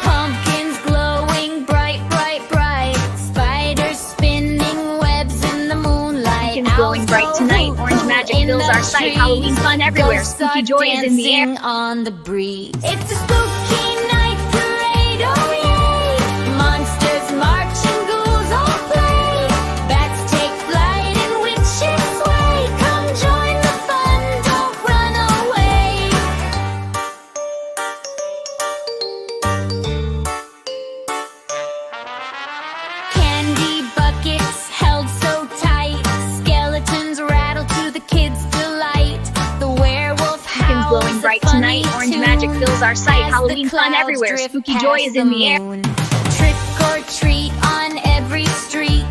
Pumpkins glowing bright, bright, bright. Spiders spinning webs in the moonlight. Pumpkins glowing bright tonight. Orange magic fills our sight. Halloween fun everywhere. Spooky joy is in the air. On the breeze. It's a spooky night parade, oh yay! Monsters march and ghouls all play. Bats take flight and witches sway. Come join the fun, don't run away. Candy buckets held so tight. Skeletons rattle to the kids' delight. The werewolf howls Glowing bright a funny tonight. Orange tune magic fills our sight. as Halloween the fun clouds everywhere. drift Spooky joy past is in the air. moon. Trick or treat on every street.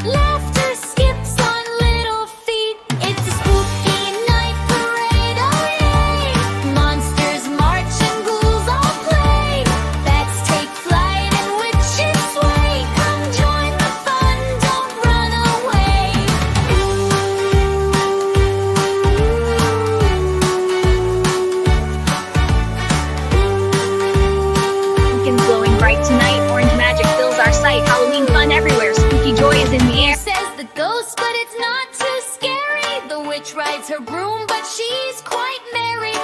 Laughter skips on little feet. It's a spooky night parade, oh yay! Monsters march and ghouls all play. Bats take flight and witches sway. Come join the fun, don't run away. Pumpkins glowing bright tonight. Orange magic fills our sight. Halloween fun everywhere. Spooky joy is in the Who air. says the ghost, but it's not too scary. The witch rides her broom, but she's quite merry.